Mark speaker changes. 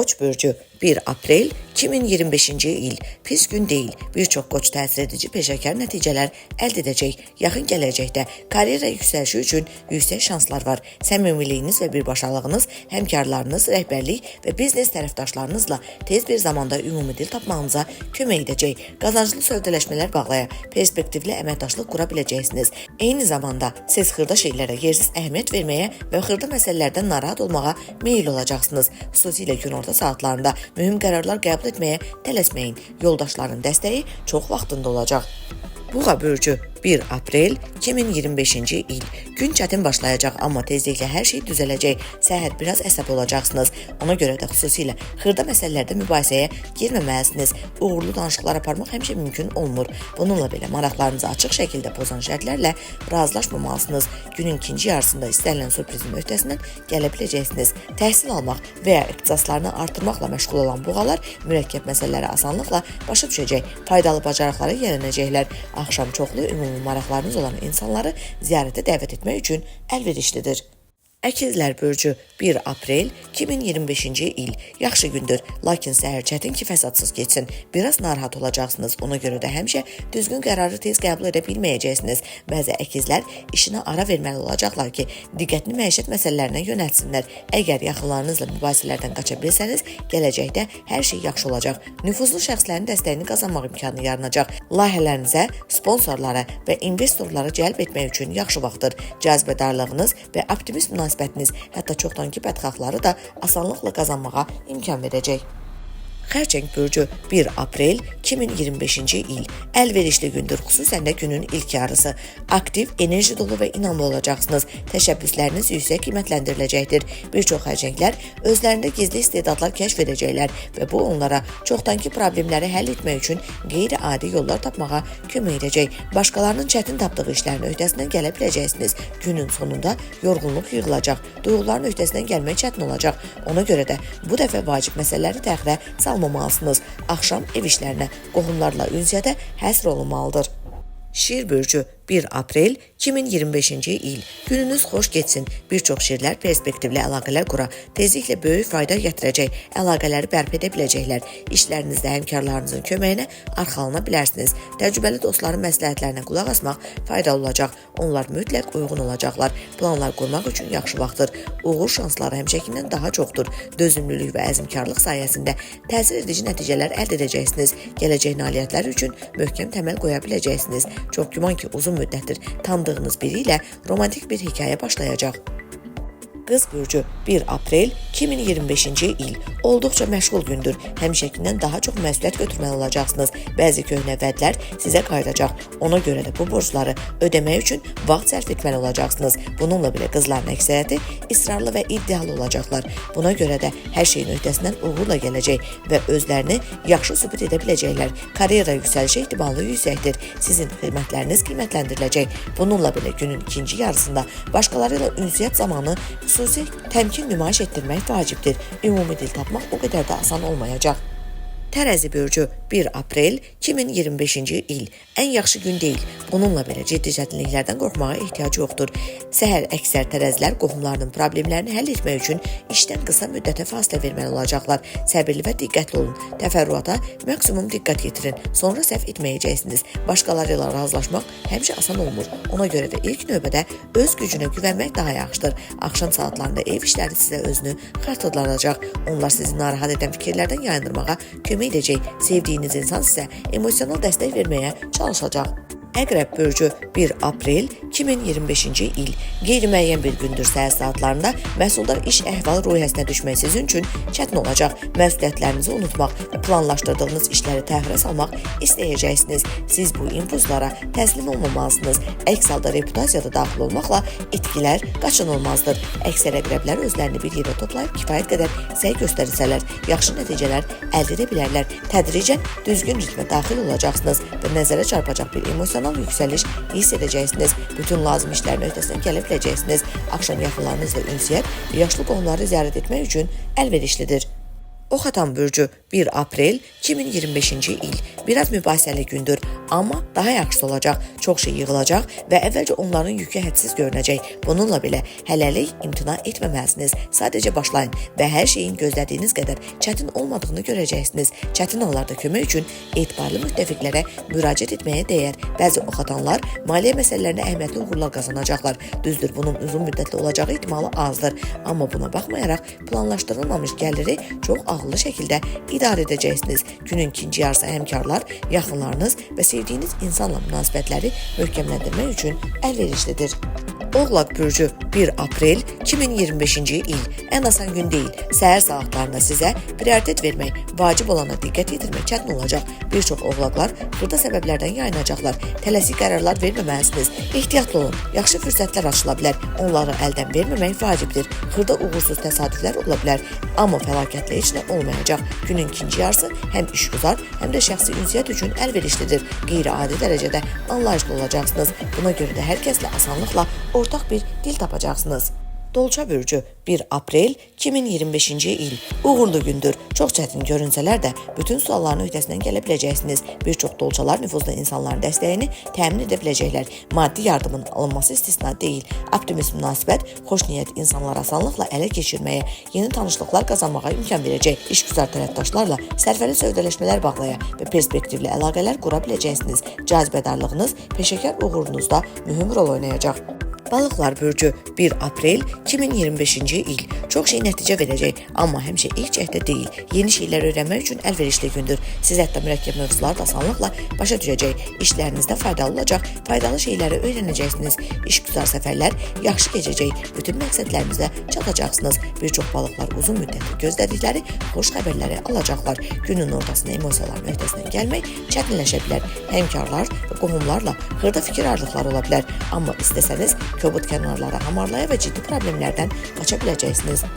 Speaker 1: Koç burcu 1 Aprel 2025-ci il pis gün deyil. Bir çox Koç təsir edici peşəkar nəticələr əldə edəcək. Yaxın gələcəkdə karyera yüksəlişi üçün yüksək şanslar var. Səmimiliyiniz və birbaşalığınız həmkarlarınız, rəhbərlik və biznes tərəfdaşlarınızla tez bir zamanda ümumi dil tapmağınıza kömək edəcək. Qazanclı sövdələşmələr bağlaya, perspektivli əməkdaşlıq qura biləcəksiniz. Eyni zamanda siz xırda şeylərə yersiz əhəmiyyət verməyə və xırda məsələlərdən narahat olmağa meyil olacaqsınız. Xüsusilə günorta saatlarında mühüm qərarlar qəbul etməyə tələsməyin. Yoldaşların dəstəyi çox vaxtında olacaq. Buğa burcu 1 Aprel 2025-ci il. Gün çətin başlayacaq, amma tezliklə hər şey düzələcək. Səhər biraz əsəb olacaqsınız. Ona görə də xüsusilə xırda məsələlərdə mübahisəyə girməməlisiniz. Uğurlu danışıqlar aparmaq həmişə mümkün olmur. Bununla belə maraqlarınızı açıq şəkildə pozan şərtlərlə razılaşmamalısınız. Günün ikinci yarısında istənilən sürprizin öhdəsindən gələ biləcəksiniz. Təhsil almaq və ya ixtisaslarını artırmaqla məşğul olan buğalar mürəkkəb məsələləri asanlıqla başa düşəcək. Faydalı bacarıqlara yiyələnəcəklər. Axşam çoxlu ümumi maraqlarınız olan insanları ziyarətə dəvət etmək üçün əlverişlidir. Əkizlər burcu 1 Aprel 2025-ci il. Yaxşı gündür, lakin səhər çətin ki fəsadsız geçsin. Biraz narahat olacaqsınız. Ona görə də həmişə düzgün qərarı tez qəbul edə bilməyəcəksiniz. Bəzi əkizlər işinə ara verməli olacaqlar ki, diqqətini məişət məsələlərinə yönəltsinlər. Əgər yaxınlarınızla mübahisələrdən qaça bilsəniz, gələcəkdə hər şey yaxşı olacaq. Nüfuzlu şəxslərin dəstəyini qazanmaq imkanı yaranacaq. Layihələrinizə sponsorlara və investorları cəlb etmək üçün yaxşı vaxtdır. Cazibədarlığınız və optimist münasibətiniz, hətta çoxdankı bədxahları da asanlıqla qazanmağa imkan verəcək. Xərçəng burcu 1 Aprel 2025-ci il. Əlverişli gündür, xüsusən də günün ilk yarısı. Aktiv, enerji dolu və inamlı olacaqsınız. Təşəbbüsləriniz yüksək qiymətləndiriləcəkdir. Bir çox xərçənglər özlərində gizli istedadlar kəşf edəcəklər və bu onlara çoxdankı problemləri həll etmək üçün qeyri-adi yollar tapmağa kömək edəcək. Başqalarının çətin tapdığı işlərin öhdəsindən gələ biləcəksiniz. Günün sonunda yorğunluq yığılacaq. Duyğuların öhdəsindən gəlmək çətin olacaq. Ona görə də bu dəfə vacib məsələləri təxirə salmamalısınız. Axşam ev işlərinə, qohumlarla ünsiyyətə həsr olunmalıdır. Şir burcu 1 Aprel 2025-ci il. Gününüz xoş geçsin. Bir çox şirlər perspektivli əlaqələr qura, tezliklə böyük fayda gətirəcək. Əlaqələri bərpa edə biləcəklər. İşlərinizdə həmkarlarınızın köməyinə arxalana bilərsiniz. Təcrübəli dostların məsləhətlərinə qulaq asmaq faydalı olacaq. Onlar mütləq uyğun olacaqlar. Planlar qurmaq üçün yaxşı vaxtdır. Uğur şansları həmişəkindən daha çoxdur. Dözümlülük və əzmkarlıq sayəsində təsir edici nəticələr əldə edəcəksiniz. Gələcək nailiyyətlər üçün möhkəm təməl qoya biləcəksiniz. Çox güman ki, uzun müddətdir tanıdığınız biri ilə romantik bir hekayə başlayacaq. Qız burcu 1 Aprel 2025-ci il. Olduqca məşğul gündür. Həmişəkindən daha çox məsuliyyət götürməli olacaqsınız. Bəzi köhnə vədlər sizə qayıdacaq. Ona görə də bu borcları ödəmək üçün vaxt sərf etməli olacaqsınız. Bununla belə qızların əksəriyyəti israrlı və iddialı olacaqlar. Buna görə də hər şeyin öhdəsindən uğurla gələcək və özlərini yaxşı sübut edə biləcəklər. Karyera yüksəlişi ehtimalı yüksəkdir. Sizin xidmətləriniz qiymətləndiriləcək. Bununla belə günün ikinci yarısında başqaları ilə ünsiyyət zamanı xüsusi təmkin nümayiş etdirmək vacibdir. Ümumi dil tapmaq o qədər də asan olmayacaq. Tərəzi burcu 1 Aprel 2025-ci il. Ən yaxşı gün deyil. Bununla belə ciddi çətinliklərdən qorxmağa ehtiyac yoxdur. Səhər əksər tərəzilər qohumlarının problemlərini həll etmək üçün işdən qısa müddətə fasilə verməli olacaqlar. Səbirli və diqqətli olun. Təfərrüata maksimum diqqət yetirin. Sonra səhv etməyəcəksiniz. Başqaları ilə razılaşmaq həmişə asan olmur. Ona görə də ilk növbədə öz gücünə güvənmək daha yaxşıdır. Axşam saatlarında ev işləri sizə özünü xatırladacaq. Onlar sizi narahat edən fikirlərdən yayındırmağa kömək edəcək. Sevdiyiniz insan sizə emosional dəstək verməyə çalışacaq. Əqrəb burcu 1 Aprel 2025-ci il. Qeyri-müəyyən bir gündür səhər saatlarında məhsuldar iş əhval-ruhiyyəsinə düşmək sizin üçün çətin olacaq. Məsuliyyətlərinizi unutmaq və planlaşdırdığınız işləri təxirə salmaq istəyəcəksiniz. Siz bu impulslara təslim olmamalısınız. Əks halda reputasiyada daxil olmaqla itkilər qaçınılmazdır. Əksər əqrəblər özlərini bir yerə toplayıb kifayət qədər səy göstərsələr, yaxşı nəticələr əldə edə bilərlər. Tədricən düzgün ritmə daxil olacaqsınız və nəzərə çarpacaq bir emosional yüksəliş hiss edəcəksiniz. Bütün lazım işlərin öhdəsindən gələ biləcəksiniz. Axşam yaxınlarınızla ünsiyyət və yaşlı qohumları ziyarət etmək üçün əlverişlidir. Oxatan bürcü 1 aprel 2025-ci il biraz mübahisəli gündür, amma daha yaxşısı olacaq. Çox şey yığılacaq və əvvəlcə onların yükü hədsiz görünəcək. Bununla belə hələlik imtina etməməlisiniz. Sadəcə başlayın və hər şeyin gözlədiyiniz qədər çətin olmadığını görəcəksiniz. Çətin anlarda kömək üçün etibarlı müttəfiqlərə müraciət etməyə dəyər. Bəzi oxatanlar maliyyə məsələlərinə əhəmiyyətli uğurlar qazanacaqlar. Düzdür, bunun uzun müddətli olacağı ehtimalı azdır. Amma buna baxmayaraq planlaşdırılmamış gəliri çox ağıllı şəkildə idarə edəcəksiniz. Günün ikinci yarısı həmkarlar, yaxınlarınız və sevdiyiniz insanla münasibətləri möhkəmləndirmək üçün əlverişlidir. Oğlaq bürcü 1 aprel 2025-ci il ən asan gün deyil. Səhər saatlarında sizə prioritet vermək, vacib olana diqqət yetirmək çətin olacaq. Bir çox oğlaqlar xırda səbəblərdən yayınacaqlar. Tələsik qərarlar verməməlisiniz. Ehtiyatlı olun, yaxşı fürsətlər açıla bilər. Onları əldən verməmək vacibdir. Xırda uğursuz təsadüflər ola bilər. Amma fəlakətlə heç nə olmayacaq. Günün ikinci yarısı həm işgüzar, həm də şəxsi ünsiyyət üçün əlverişlidir. Qeyri-adi dərəcədə anlayışlı olacaqsınız. Buna görə də hər kəslə asanlıqla ortaq bir dil tapacaqsınız. Dolça bürcü 1 aprel 2025-ci il uğurlu gündür. Çox çətin görünsələr də bütün sualların öhdəsindən gələ biləcəksiniz. Bir çox dolçalar nüfuzlu insanların dəstəyini təmin edə biləcəklər. Maddi yardımın alınması istisna deyil. Optimist münasibət, xoş niyyət insanları asanlıqla ələ keçirməyə, yeni tanışlıqlar qazanmağa imkan verəcək. İşgüzar tərəfdaşlarla sərfəli sövdələşmələr bağlaya və perspektivli əlaqələr qura biləcəksiniz. Cazibədarlığınız peşəkar uğurunuzda mühüm rol oynayacaq. Balıqlar bürcü 1 aprel 2025-ci il çox şey nəticə verəcək, amma həmişə ilk cəhdə deyil. Yeni şeylər öyrənmək üçün əlverişli gündür. Siz hətta mürəkkəb mövzuları da asanlıqla başa düşəcək. İşlərinizdə faydalı olacaq, faydalı şeyləri öyrənəcəksiniz. İşgüzar səfərlər yaxşı keçəcək. Bütün məqsədlərinizə çatacaqsınız. Bir çox balıqlar uzun müddətli gözlədikləri xoş xəbərləri alacaqlar. Günün ortasında emosiyaların öhdəsindən gəlmək çətinləşə bilər. Həmkarlar və qohumlarla xırda fikir ayrılıqları ola bilər. Amma istəsəniz kobud kənarlara hamarlaya və ciddi problemlərdən qaça biləcəksiniz.